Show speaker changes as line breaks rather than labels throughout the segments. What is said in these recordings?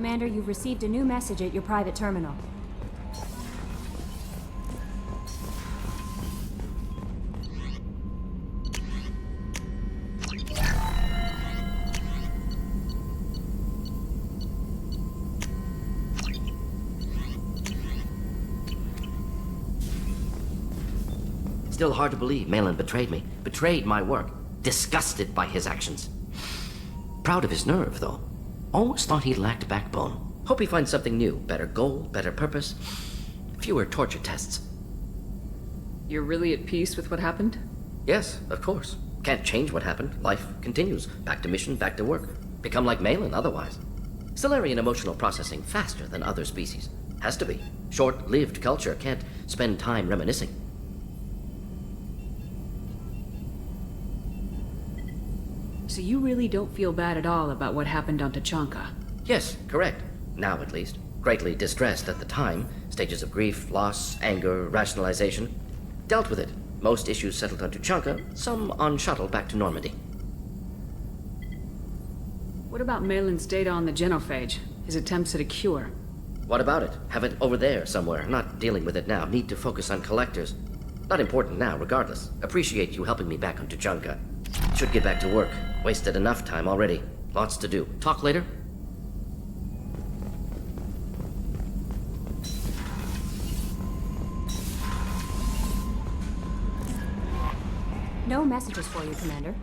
Commander, you've received a new message at your private terminal.
Still hard to believe Malin betrayed me. Betrayed my work. Disgusted by his actions. Proud of his nerve, though. Always thought he lacked backbone. Hope he finds something new. Better goal, better purpose. Fewer torture tests.
You're really at peace with what happened?
Yes, of course. Can't change what happened. Life continues. Back to mission, back to work. Become like Malin otherwise. Solarian emotional processing faster than other species. Has to be. Short-lived culture can't spend time reminiscing.
So you really don't feel bad at all about what happened on Tachanka?
Yes, correct. Now at least. Greatly distressed at the time. Stages of grief, loss, anger, rationalization. Dealt with it. Most issues settled on Tachanka, some on shuttle back to Normandy.
What about Malin's data on the genophage? His attempts at a cure?
What about it? Have it over there somewhere. Not dealing with it now. Need to focus on collectors. Not important now, regardless. Appreciate you helping me back on Tachanka. Should get back to work. Wasted enough time already. Lots to do. Talk later?
No messages for you, Commander.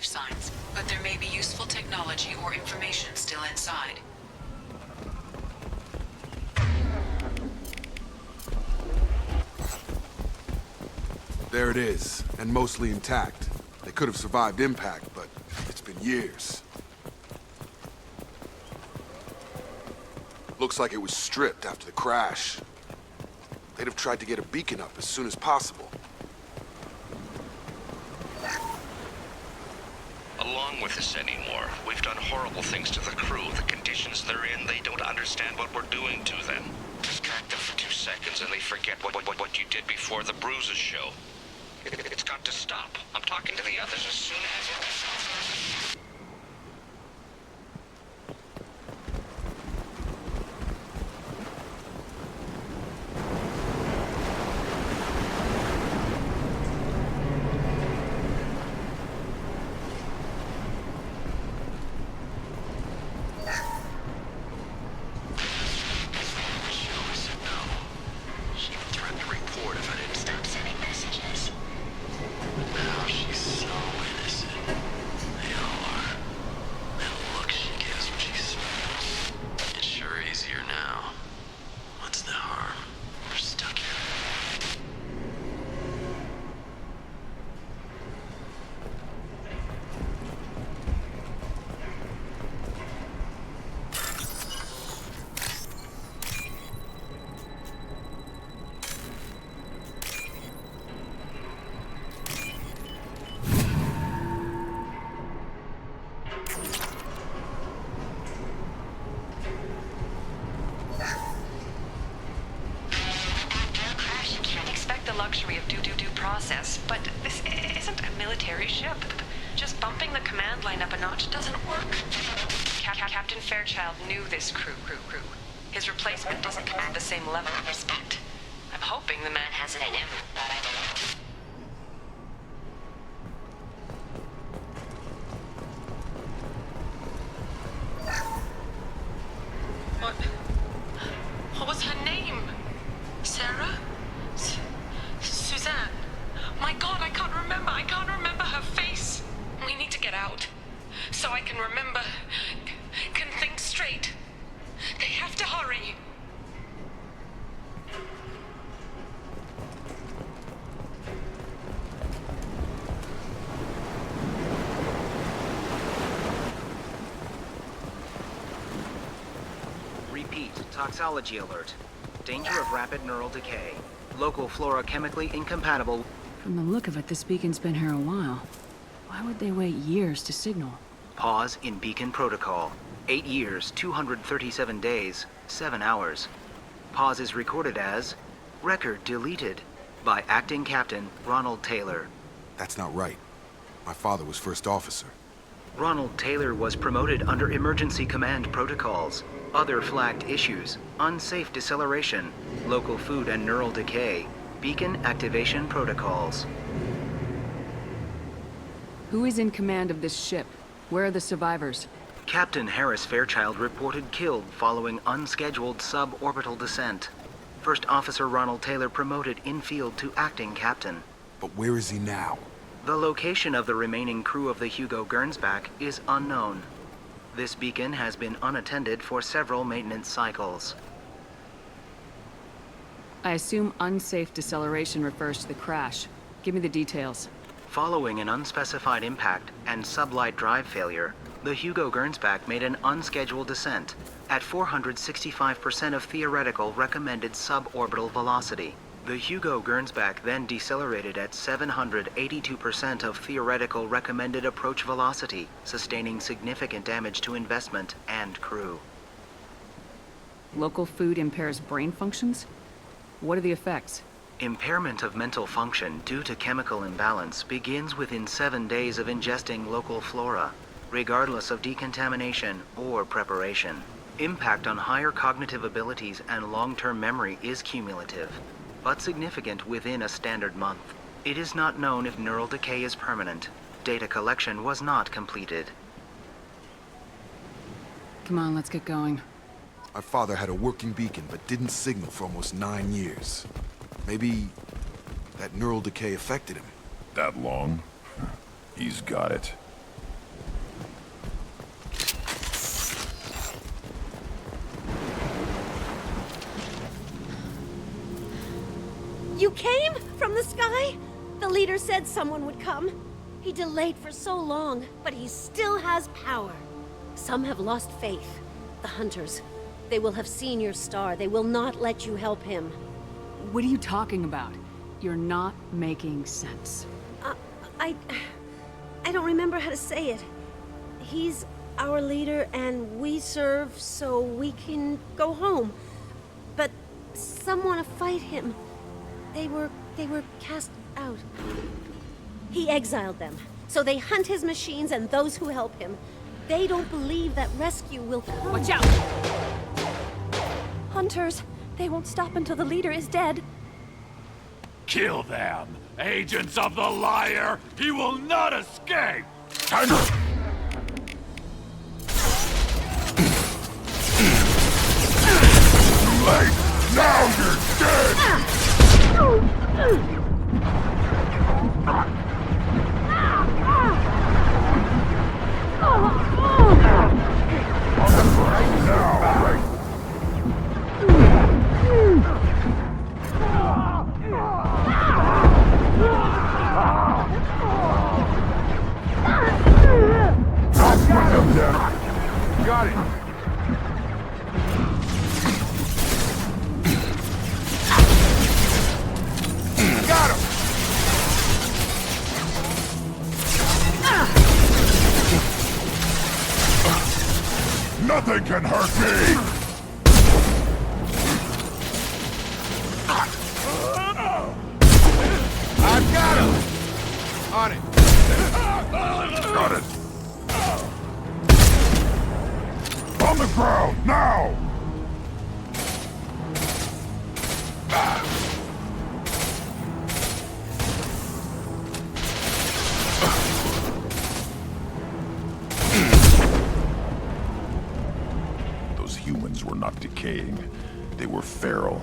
life signs, but there may be useful technology or information still inside.
There it is, and mostly intact. They could have survived impact, but it's been years. Looks like it was stripped after the crash. They'd have tried to get a beacon up as soon as possible.
Along with this anymore. We've done horrible things to the crew. The conditions they're in, they don't understand what we're doing to them. Distract them for 2 seconds and they forget what you did before the bruises show. It's got to stop. I'm talking to the others as soon as...
luxury of due process, but this isn't a military ship. Just bumping the command line up a notch doesn't work. Captain Fairchild knew this crew. His replacement doesn't command the same level of respect. I'm hoping the man has it in him. What was her name? Sarah? Suzanne? My God, I can't remember. I can't remember her face. We need to get out. So I can remember. Can think straight. They have to hurry.
Repeat, toxology alert. Danger of rapid neural decay. Local flora chemically incompatible.
From the look of it, this beacon's been here a while. Why would they wait years to signal?
Pause in beacon protocol. 8 years, 237 days, 7 hours. Pause is recorded as record deleted by Acting Captain Ronald Taylor.
That's not right. My father was first officer.
Ronald Taylor was promoted under emergency command protocols. Other flagged issues: unsafe deceleration, local food and neural decay, beacon activation protocols.
Who is in command of this ship? Where are the survivors?
Captain Harris Fairchild reported killed following unscheduled suborbital descent. First Officer Ronald Taylor promoted in-field to acting captain.
But where is he now?
The location of the remaining crew of the Hugo Gernsback is unknown. This beacon has been unattended for several maintenance cycles.
I assume unsafe deceleration refers to the crash. Give me the details.
Following an unspecified impact and sublight drive failure, the Hugo Gernsback made an unscheduled descent at 465% of theoretical recommended suborbital velocity. The Hugo Gernsback then decelerated at 782% of theoretical recommended approach velocity, sustaining significant damage to investment and crew.
Local food impairs brain functions? What are the effects?
Impairment of mental function due to chemical imbalance begins within 7 days of ingesting local flora, regardless of decontamination or preparation. Impact on higher cognitive abilities and long-term memory is cumulative, but significant within a standard month. It is not known if neural decay is permanent. Data collection was not completed.
Come on, let's get going.
My father had a working beacon, but didn't signal for almost 9 years. Maybe that neural decay affected him.
That long? He's got it. You came? From the sky? The leader said someone would come. He delayed for so long, but he still has power. Some have lost faith. The hunters. They will have seen your star. They will not let you help him.
What are you talking about? You're not making sense.
I don't remember how to say it. He's our leader and we serve so we can go home. But some want to fight him. They were cast out. He exiled them, so they hunt his machines and those who help him. They don't believe that rescue will come.
Watch out!
Hunters, they won't stop until the leader is dead.
Kill them! Agents of the liar! He will not escape!
Late! Now you're dead! Got it! Got him! Nothing can hurt me! I've got him! On it! Got it! On the ground, now! Those humans were not decaying. They were feral.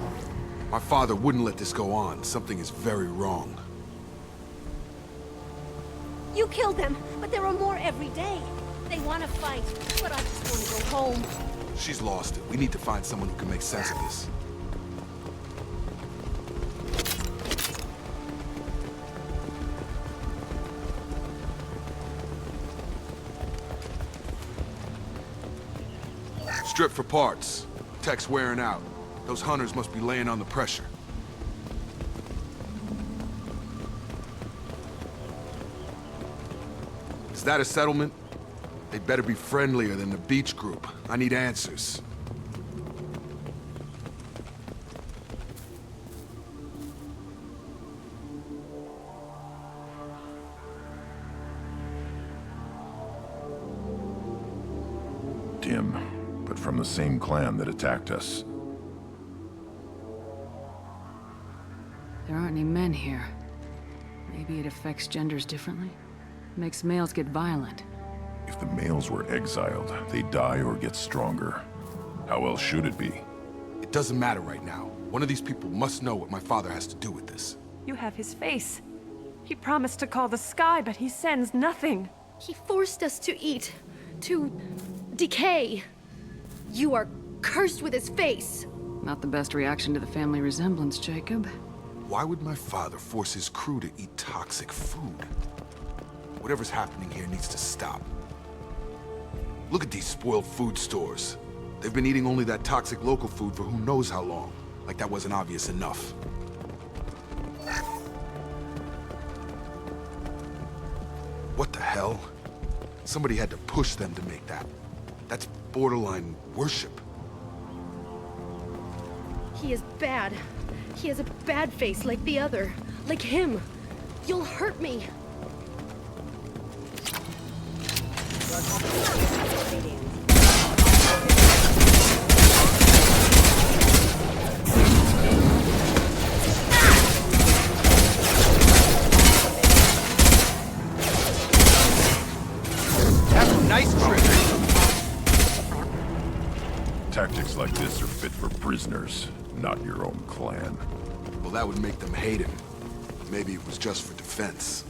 My father wouldn't let this go on. Something is very wrong.
You killed them, but there are more every day. They want to fight, but I just want to go home.
She's lost it. We need to find someone who can make sense of this. Strip for parts. Tech's wearing out. Those hunters must be laying on the pressure. Is that a settlement? They'd better be friendlier than the beach group. I need answers.
Tim, but from the same clan that attacked us.
There aren't any men here. Maybe it affects genders differently? Makes males get violent.
If the males were exiled, they die or get stronger. How else should it be?
It doesn't matter right now. One of these people must know what my father has to do with this.
You have his face. He promised to call the sky, but he sends nothing.
He forced us to eat, to decay. You are cursed with his face.
Not the best reaction to the family resemblance, Jacob.
Why would my father force his crew to eat toxic food? Whatever's happening here needs to stop. Look at these spoiled food stores. They've been eating only that toxic local food for who knows how long. Like that wasn't obvious enough. What the hell? Somebody had to push them to make that. That's borderline worship.
He is bad. He has a bad face like the other. Like him. You'll hurt me.
That's a nice trick.
Tactics like this are fit for prisoners, not your own clan.
Well, that would make them hate him. Maybe it was just for defense.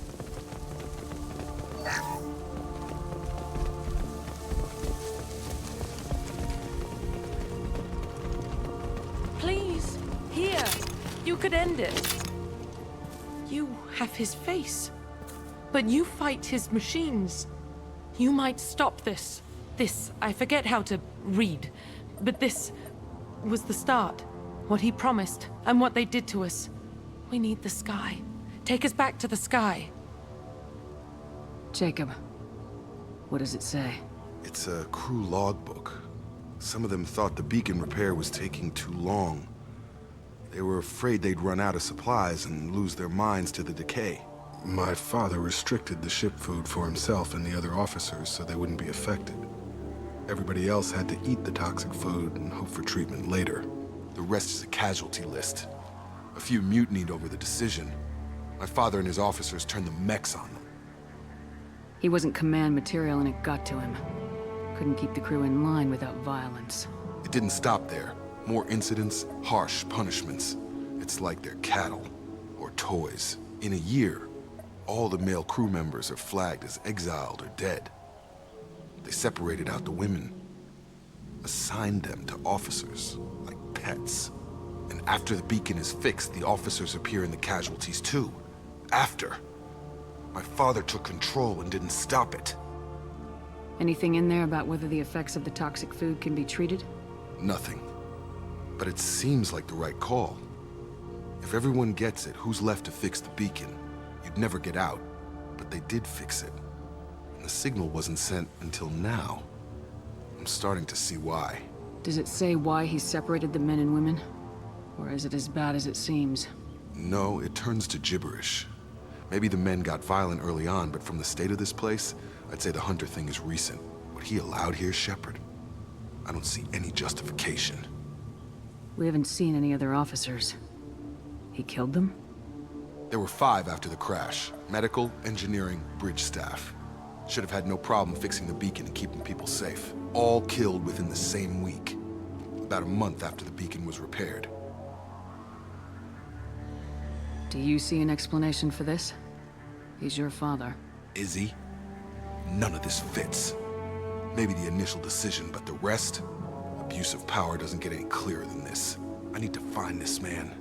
Please, here. You could end it.
You have his face. But you fight his machines. You might stop this. This, I forget how to read. But this was the start. What he promised, and what they did to us. We need the sky. Take us back to the sky.
Jacob, what does it say?
It's a crew logbook. Some of them thought the beacon repair was taking too long. They were afraid they'd run out of supplies and lose their minds to the decay. My father restricted the ship food for himself and the other officers so they wouldn't be affected. Everybody else had to eat the toxic food and hope for treatment later. The rest is a casualty list. A few mutinied over the decision. My father and his officers turned the mechs on them.
He wasn't command material and it got to him. Couldn't keep the crew in line without violence.
It didn't stop there. More incidents, harsh punishments. It's like they're cattle or toys. In a year, all the male crew members are flagged as exiled or dead. They separated out the women, assigned them to officers, like pets. And after the beacon is fixed, the officers appear in the casualties too. After. My father took control and didn't stop it.
Anything in there about whether the effects of the toxic food can be treated?
Nothing. But it seems like the right call. If everyone gets it, who's left to fix the beacon? You'd never get out. But they did fix it. And the signal wasn't sent until now. I'm starting to see why.
Does it say why he separated the men and women? Or is it as bad as it seems?
No, it turns to gibberish. Maybe the men got violent early on, but from the state of this place, I'd say the Hunter thing is recent. What he allowed here, Shepard, I don't see any justification.
We haven't seen any other officers. He killed them?
There were 5 after the crash. Medical, engineering, bridge staff. Should have had no problem fixing the beacon and keeping people safe. All killed within the same week. About a month after the beacon was repaired.
Do you see an explanation for this? He's your father.
Is he? None of this fits. Maybe the initial decision, but the rest? Abuse of power doesn't get any clearer than this. I need to find this man.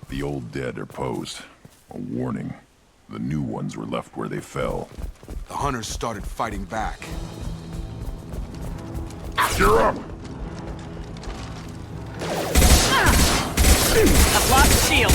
The old dead are posed. A warning. The new ones were left where they fell.
The hunters started fighting back.
You're up!
I've lost shield.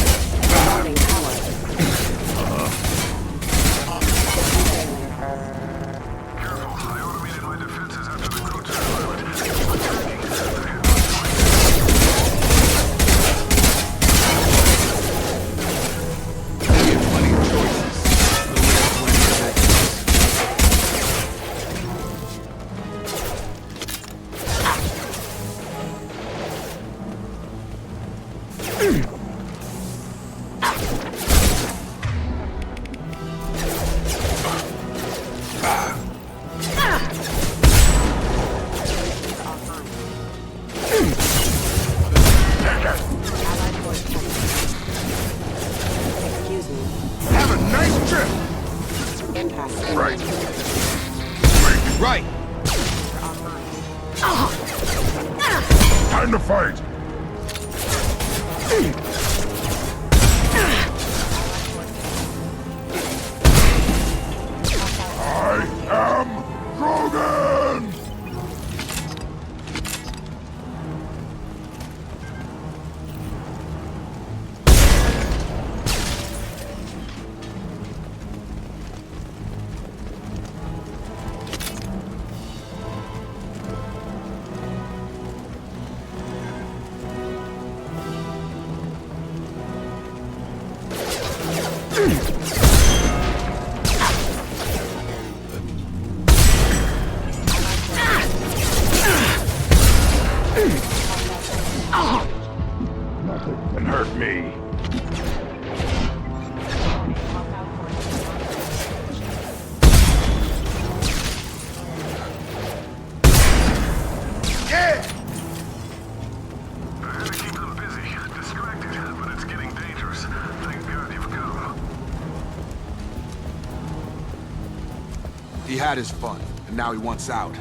Time to fight! I am Krogan!
He had his fun, and now he wants out.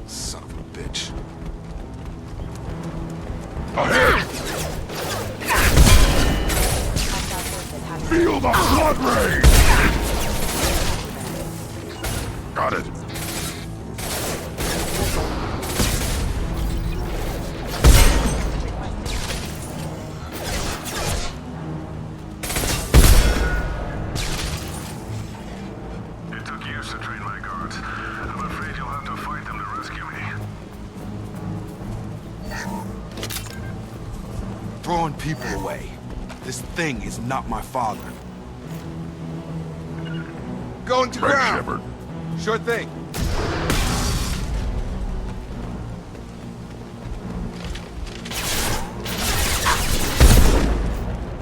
Son of a bitch.
Ahead! Feel the blood rage! Got it.
It took years to train my guards. I'm afraid you'll have to fight them to rescue me.
Throwing people away. This thing is not my father. Going to
Red
ground.
Shepherd.
Sure thing.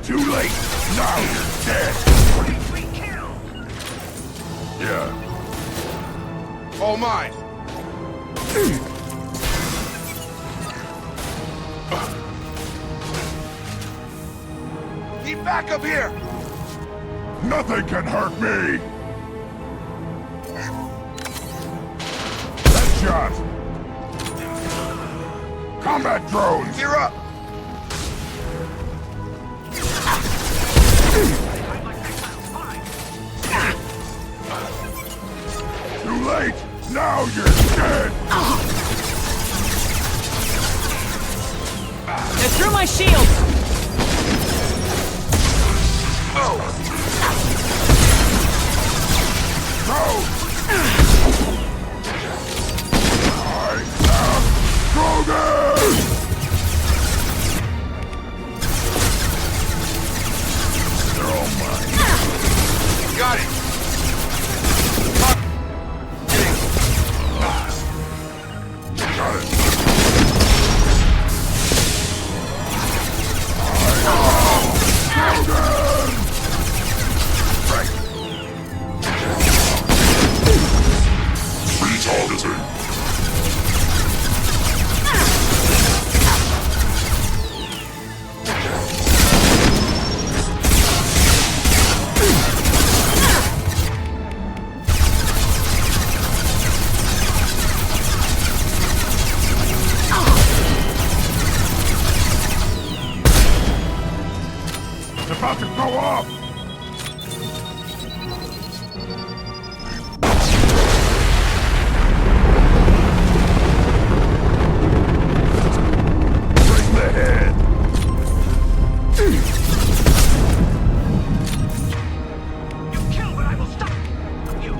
Too late. Now you're dead. Yeah.
All mine. Get back up here!
Nothing can hurt me! Headshot! Combat drones!
You're up!
Too late! Now you're dead!
They're through my shield!
No! I am Krogan! They're all mine.
Got it!
Got it. Krogan! Right. Retargeting. It's about to go off! Bring the head!
You kill, but I will stop you.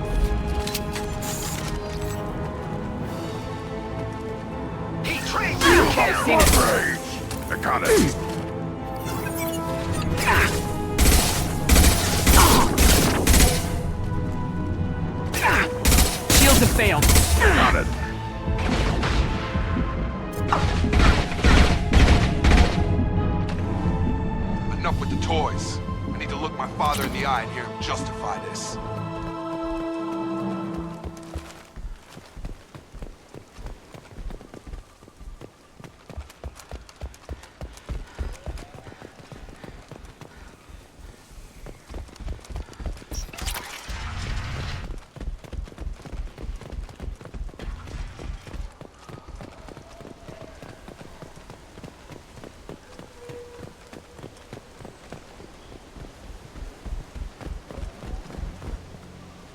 He trained
Feel
you.
the blood rage! I got it!
Shields have failed.
Got it!
Enough with the toys. I need to look my father in the eye and hear him justify this.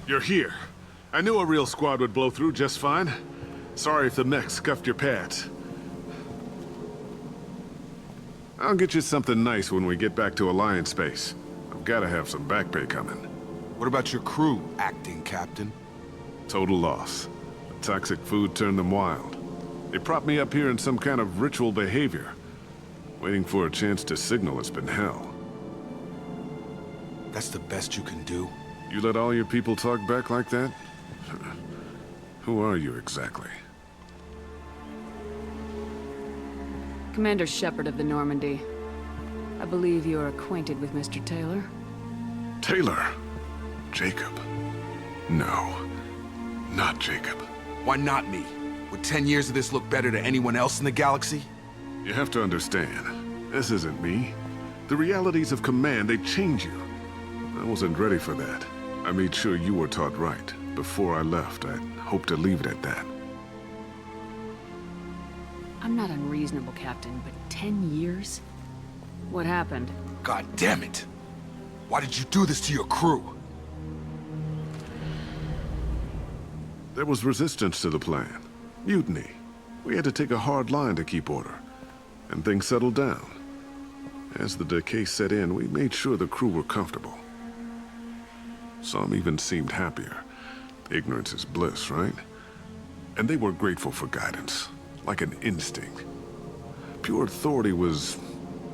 You're here. I knew a real squad would blow through just fine. Sorry if the mech scuffed your pads. I'll get you something nice when we get back to Alliance base. I've gotta have some back pay coming.
What about your crew, acting captain?
Total loss. The toxic food turned them wild. They propped me up here in some kind of ritual behavior. Waiting for a chance to signal has been hell.
That's the best you can do?
You let all your people talk back like that? Who are you exactly?
Commander Shepard of the Normandy. I believe you are acquainted with Mr. Taylor.
Taylor? Jacob? No, not Jacob.
Why not me? Would 10 years of this look better to anyone else in the galaxy?
You have to understand, this isn't me. The realities of command, they change you. I wasn't ready for that. I made sure you were taught right. before I left, I hoped to leave it at that.
I'm not unreasonable, Captain, but 10 years? What happened?
God damn it! Why did you do this to your crew?
There was resistance to the plan. Mutiny. We had to take a hard line to keep order. And things settled down. As the decay set in, we made sure the crew were comfortable. Some even seemed happier. Ignorance is bliss, right? And they were grateful for guidance, like an instinct. Pure authority was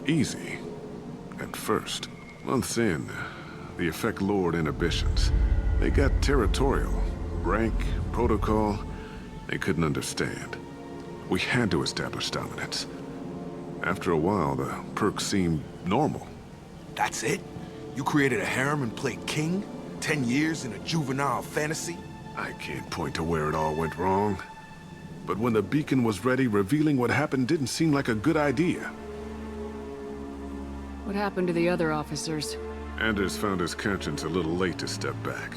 easy, at first. Months in, the effect lowered inhibitions. They got territorial. Rank, protocol, they couldn't understand. We had to establish dominance. After a while, the perks seemed normal.
That's it? You created a harem and played king? 10 years in a juvenile fantasy?
I can't point to where it all went wrong. But when the beacon was ready, revealing what happened didn't seem like a good idea.
What happened to the other officers?
Anders found his conscience a little late to step back.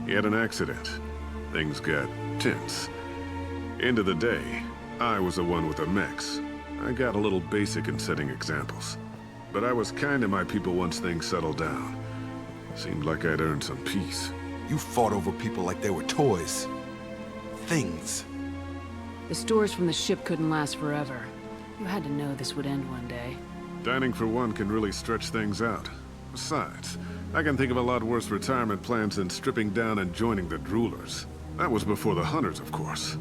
He had an accident. Things got tense. End of the day, I was the one with the mechs. I got a little basic in setting examples. But I was kind to my people once things settled down. Seemed like I'd earned some peace.
You fought over people like they were toys. Things.
The stores from the ship couldn't last forever. You had to know this would end one day.
Dining for one can really stretch things out. Besides, I can think of a lot worse retirement plans than stripping down and joining the droolers. That was before the hunters, of course.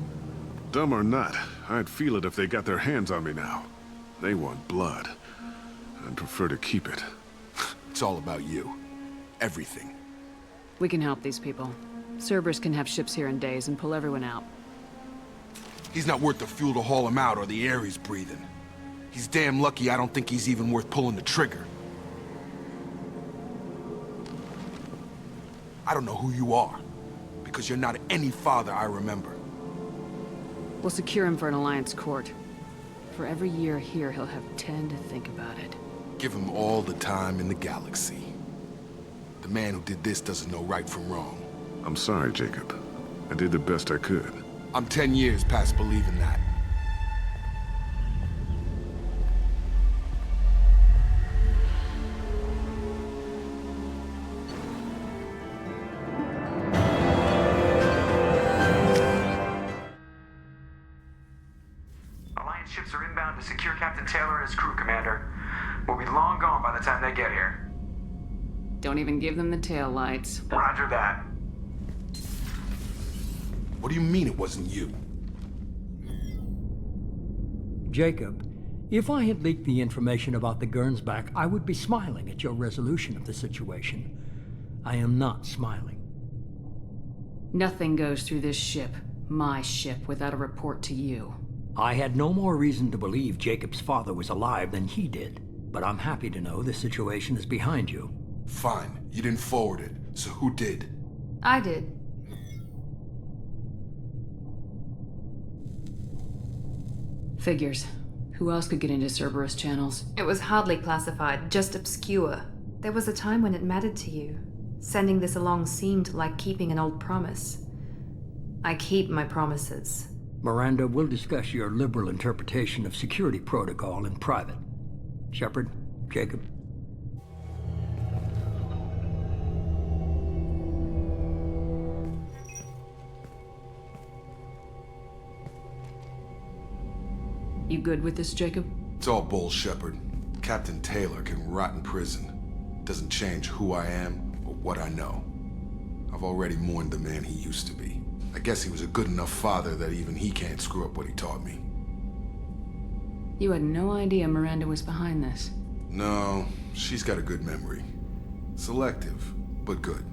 Dumb or not, I'd feel it if they got their hands on me now. They want blood. I'd prefer to keep it.
It's all about you. Everything.
We can help these people. Cerberus can have ships here in days and pull everyone out.
He's not worth the fuel to haul him out or the air he's breathing. He's damn lucky I don't think he's even worth pulling the trigger. I don't know who you are, because you're not any father I remember.
We'll secure him for an Alliance court. For every year here, he'll have 10 to think about it.
Give him all the time in the galaxy. The man who did this doesn't know right from wrong.
I'm sorry, Jacob. I did the best I could.
I'm 10 years past believing that.
Alliance ships are inbound to secure Captain Taylor and his crew, Commander. We'll be long gone by the time they get here.
Don't even give them the tail lights.
Roger that.
What do you mean it wasn't you?
Jacob, if I had leaked the information about the Gernsback, I would be smiling at your resolution of the situation. I am not smiling.
Nothing goes through this ship, my ship, without a report to you.
I had no more reason to believe Jacob's father was alive than he did, but I'm happy to know the situation is behind you.
Fine. You didn't forward it, so who did?
I did.
Figures. Who else could get into Cerberus channels?
It was hardly classified, just obscure. There was a time when it mattered to you. Sending this along seemed like keeping an old promise. I keep my promises.
Miranda, we'll discuss your liberal interpretation of security protocol in private. Shepard, Jacob.
You good with this, Jacob?
It's all bull, Shepard. Captain Taylor can rot in prison. Doesn't change who I am or what I know. I've already mourned the man he used to be. I guess he was a good enough father that even he can't screw up what he taught me.
You had no idea Miranda was behind this.
No, she's got a good memory. Selective, but good.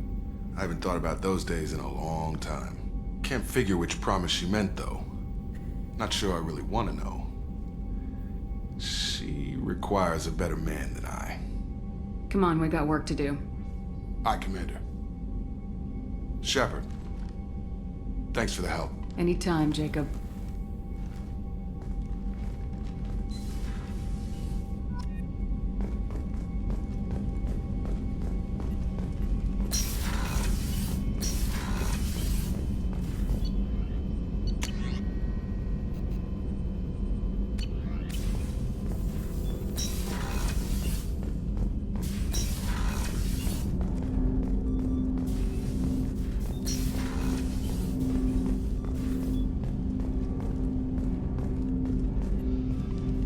I haven't thought about those days in a long time. Can't figure which promise she meant, though. Not sure I really want to know. She requires a better man than I.
Come on, we got work to do.
Aye, Commander. Shepard. Thanks for the help.
Anytime, Jacob.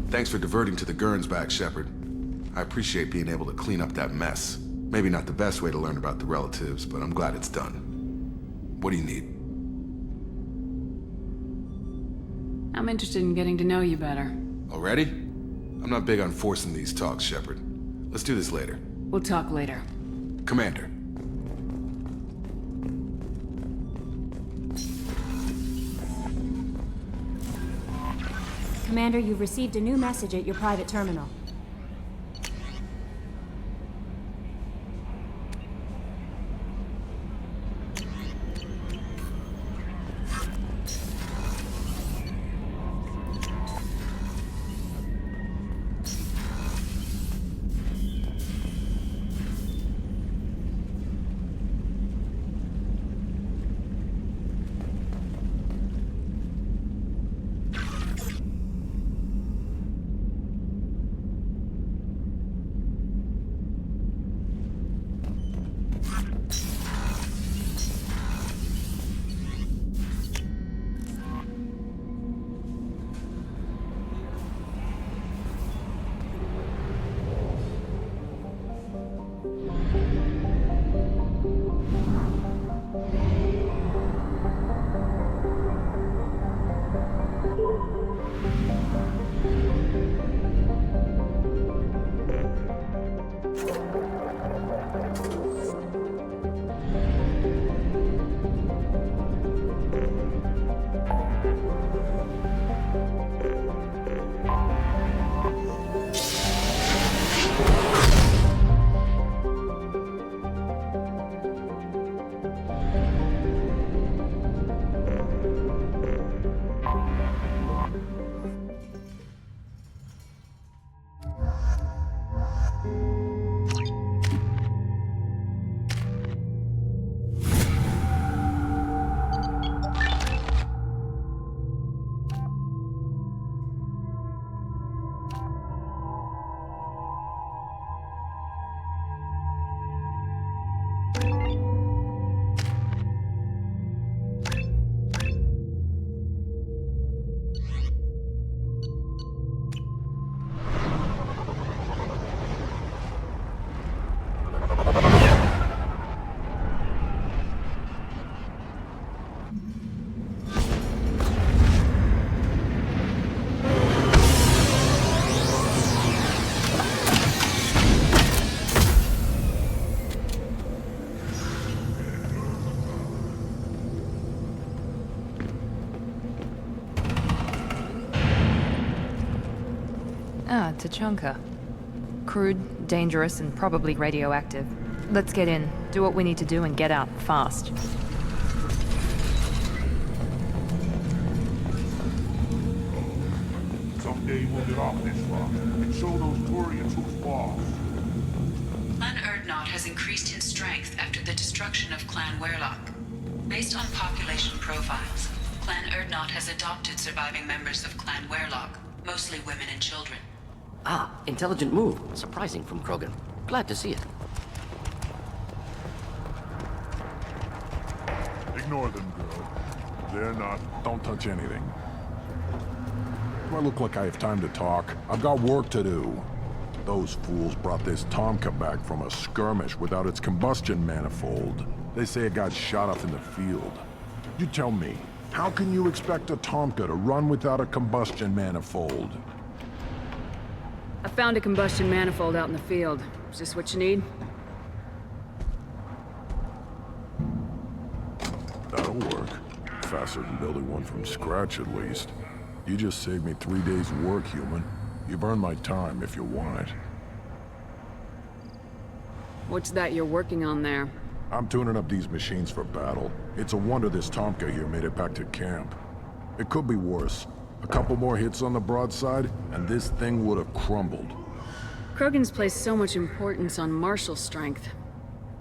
Thanks for diverting to the Gernsback, Shepard. I appreciate being able to clean up that mess. Maybe not the best way to learn about the relatives, but I'm glad it's done. What do you need?
I'm interested in getting to know you better.
Already? I'm not big on forcing these talks, Shepard. Let's do this later.
We'll talk later.
Commander.
Commander, you've received a new message at your private terminal.
Ah, Tachanka. Crude, dangerous, and probably radioactive. Let's get in, do what we need to do, and get out fast.
Someday we'll get off this rock and show those Turians who's boss.
Clan Erdnot has increased in strength after the destruction of Clan Werlock. Based on population profiles, Clan Erdnot has adopted surviving members of Clan Werlock, mostly women and children.
Ah, intelligent move. Surprising from Krogan. Glad to see it.
Ignore them, girl. They're not... Don't touch anything. Do I look like I have time to talk? I've got work to do. Those fools brought this Tomka back from a skirmish without its combustion manifold. They say it got shot off in the field. You tell me, how can you expect a Tomka to run without a combustion manifold?
I found a combustion manifold out in the field. Is this what you need?
That'll work. Faster than building one from scratch, at least. You just saved me 3 days' work, human. You've earned my time if you want it.
What's that you're working on there?
I'm tuning up these machines for battle. It's a wonder this Tomka here made it back to camp. It could be worse. A couple more hits on the broadside, and this thing would have crumbled.
Krogan's placed so much importance on martial strength.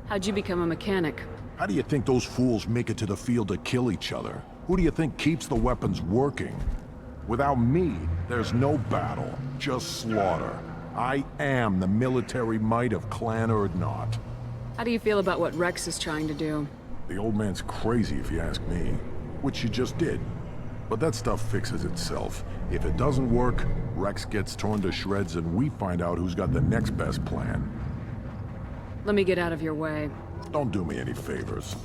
How'd you become a mechanic?
How do you think those fools make it to the field to kill each other? Who do you think keeps the weapons working? Without me, there's no battle, just slaughter. I am the military might of Clan Erdnot.
How do you feel about what Rex is trying to do?
The old man's crazy if you ask me. Which you just did. But that stuff fixes itself. If it doesn't work, Rex gets torn to shreds and we find out who's got the next best plan.
Let me get out of your way.
Don't do me any favors.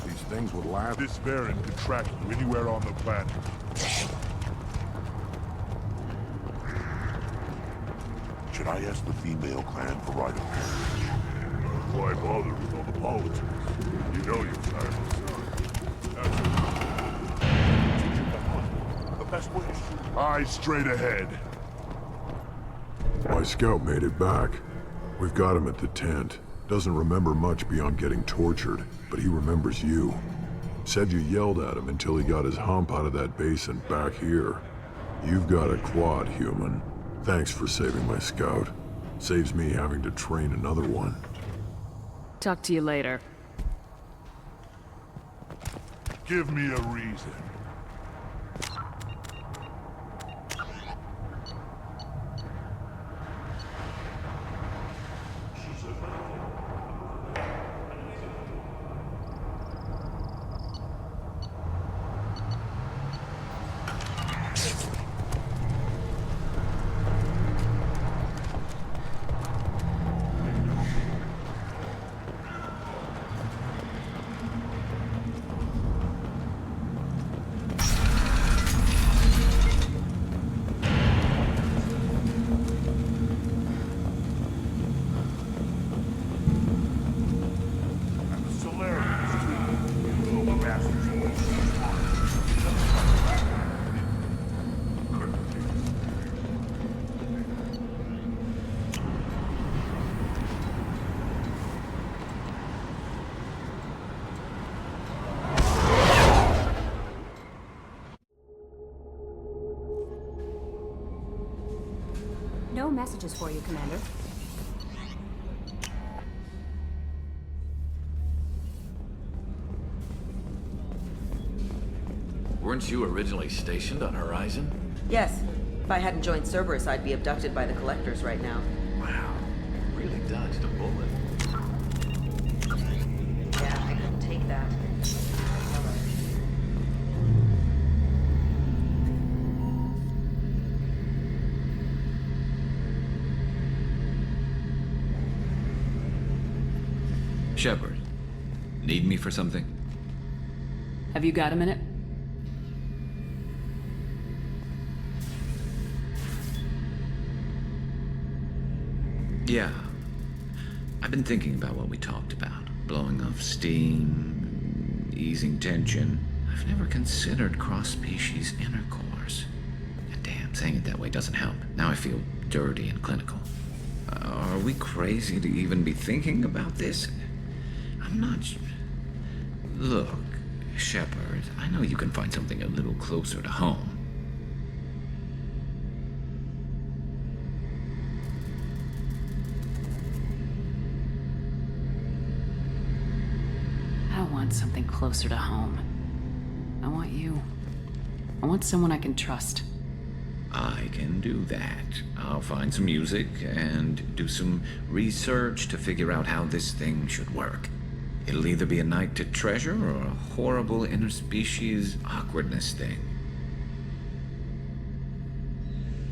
These things would last.
This variant could track you anywhere on the planet.
Should I ask the female clan for right of passage?
Why bother with all the politics? You know you're tired of
The best way is through.
eyes straight ahead.
My scout made it back. We've got him at the tent. Doesn't remember much beyond getting tortured, but he remembers you. Said you yelled at him until he got his hump out of that basin back here. You've got a quad, human. Thanks for saving my scout. Saves me having to train another one.
Talk to you later.
Give me a reason.
No messages for you, Commander.
Weren't you originally stationed on Horizon?
Yes. If I hadn't joined Cerberus, I'd be abducted by the Collectors right now.
Wow. Really dodged a bullet.
Yeah, I couldn't take that.
Shepard, need me for something?
Have you got a minute?
Yeah. I've been thinking about what we talked about. Blowing off steam, easing tension. I've never considered cross-species intercourse. And damn, saying it that way doesn't help. Now I feel dirty and clinical. Are we crazy to even be thinking about this? I'm not... Look, Shepard, I know you can find something a little closer to home.
I don't want something closer to home. I want you. I want someone I can trust.
I can do that. I'll find some music and do some research to figure out how this thing should work. It'll either be a night to treasure or a horrible interspecies awkwardness thing.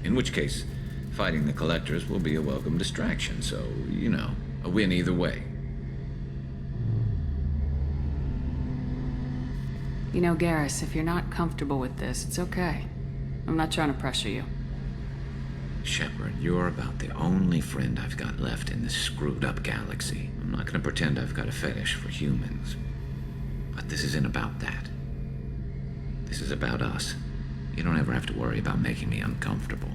In which case, fighting the Collectors will be a welcome distraction, so, you know, a win either way.
You know, Garrus, if you're not comfortable with this, it's okay. I'm not trying to pressure you.
Shepard, you're about the only friend I've got left in this screwed-up galaxy. I'm not gonna pretend I've got a fetish for humans. But this isn't about that. This is about us. You don't ever have to worry about making me uncomfortable.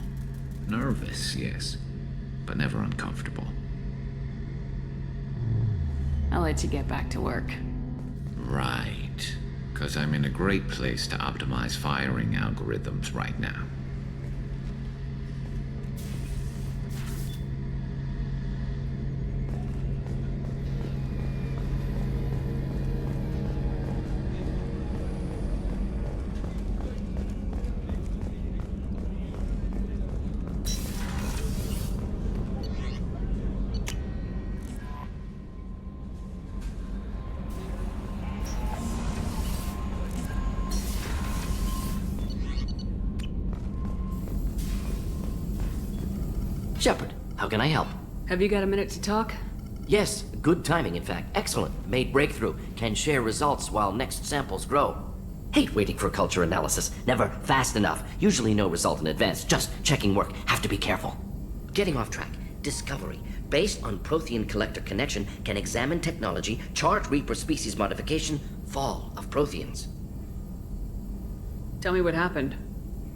Nervous, yes, but never uncomfortable.
I'll let you get back to work.
Right. 'Cause I'm in a great place to optimize firing algorithms right now.
Shepard, how can I help?
Have you got a minute to talk?
Yes, good timing, in fact. Excellent. Made breakthrough. Can share results while next samples grow. Hate waiting for culture analysis. Never fast enough. Usually no result in advance. Just checking work. Have to be careful. Getting off track. Discovery. Based on Prothean collector connection, can examine technology, chart Reaper species modification, fall of Protheans.
Tell me what happened.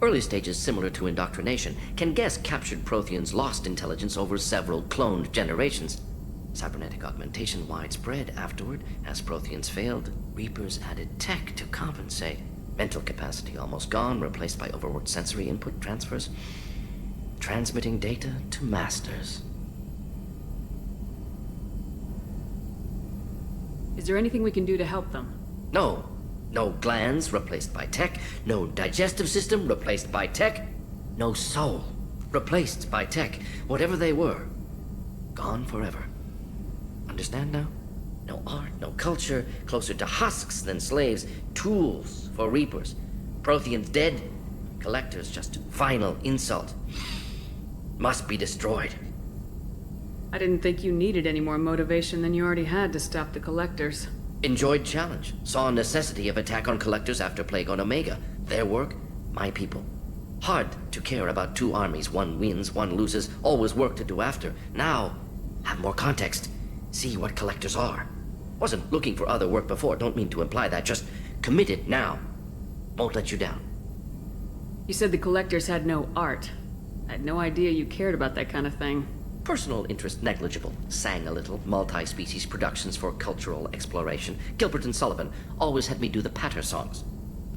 Early stages similar to indoctrination. Can guess captured Protheans lost intelligence over several cloned generations. Cybernetic augmentation widespread afterward. As Protheans failed, Reapers added tech to compensate. Mental capacity almost gone, replaced by overworked sensory input transfers. Transmitting data to masters.
Is there anything we can do to help them?
No. No glands replaced by tech. No digestive system replaced by tech. No soul replaced by tech. Whatever they were, gone forever. Understand now? No art, no culture, closer to husks than slaves, tools for Reapers. Protheans dead, collectors just final insult. Must be destroyed.
I didn't think you needed any more motivation than you already had to stop the collectors.
Enjoyed challenge. Saw necessity of attack on collectors after Plague on Omega. Their work, my people. Hard to care about two armies. One wins, one loses. Always work to do after. Now, have more context. See what collectors are. Wasn't looking for other work before. Don't mean to imply that. Just committed now. Won't let you down.
You said the collectors had no art. I had no idea you cared about that kind of thing.
Personal interest negligible. Sang a little. Multi-species productions for cultural exploration. Gilbert and Sullivan always had me do the patter songs.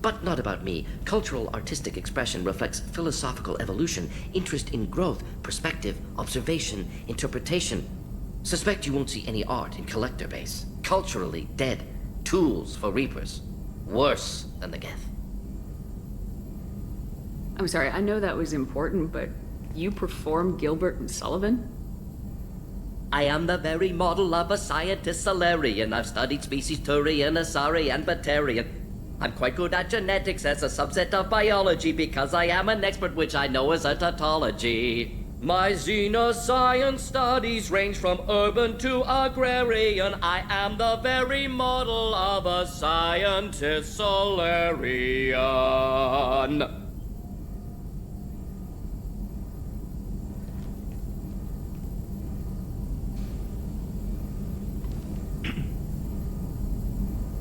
But not about me. Cultural artistic expression reflects philosophical evolution, interest in growth, perspective, observation, interpretation. Suspect you won't see any art in collector base. Culturally dead. Tools for Reapers. Worse than the Geth.
I'm sorry, I know that was important, but you perform Gilbert and Sullivan?
I am the very model of a scientist Solarian. I've studied species Turian, Asari, and Batarian. I'm quite good at genetics as a subset of biology because I am an expert, which I know is a tautology. My xenoscience studies range from urban to agrarian. I am the very model of a scientist Solarian.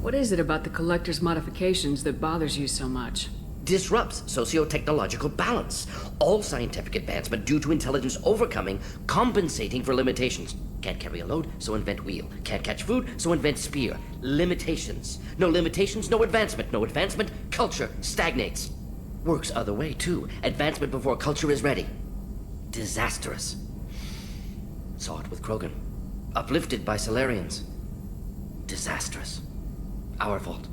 What is it about the collector's modifications that bothers you so much?
Disrupts socio-technological balance. All scientific advancement due to intelligence overcoming, compensating for limitations. Can't carry a load, so invent wheel. Can't catch food, so invent spear. Limitations. No limitations, no advancement. No advancement, culture stagnates. Works other way, too. Advancement before culture is ready. Disastrous. Saw it with Krogan. Uplifted by Solarians. Disastrous. Our fault.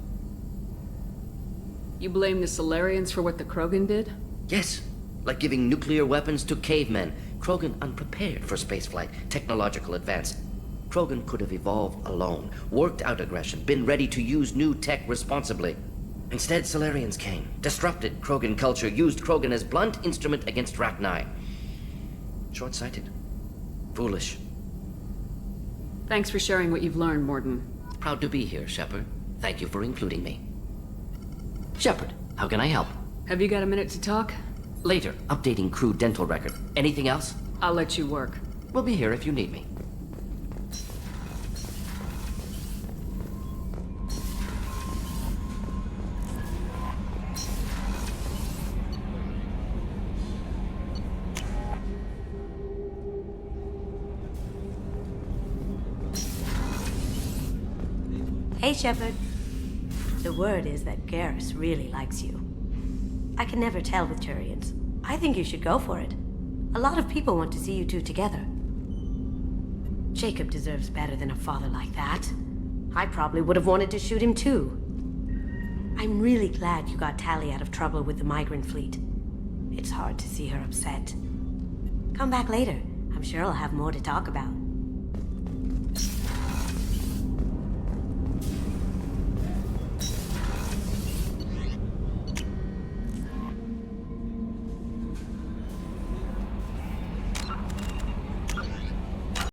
You blame the Solarians for what the Krogan did?
Yes. Like giving nuclear weapons to cavemen. Krogan unprepared for spaceflight, technological advance. Krogan could have evolved alone, worked out aggression, been ready to use new tech responsibly. Instead, Solarians came, disrupted Krogan culture, used Krogan as blunt instrument against Rachni. Short-sighted. Foolish.
Thanks for sharing what you've learned, Morden.
Proud to be here, Shepard. Thank you for including me. Shepard, how can I help?
Have you got a minute to talk?
Later, updating crew dental record. Anything else?
I'll let you work.
We'll be here if you need me.
Hey, Shepard. The word is that Garrus really likes you. I can never tell with Turians. I think you should go for it. A lot of people want to see you two together. Jacob deserves better than a father like that. I probably would have wanted to shoot him too. I'm really glad you got Tali out of trouble with the migrant fleet. It's hard to see her upset. Come back later. I'm sure I'll have more to talk about.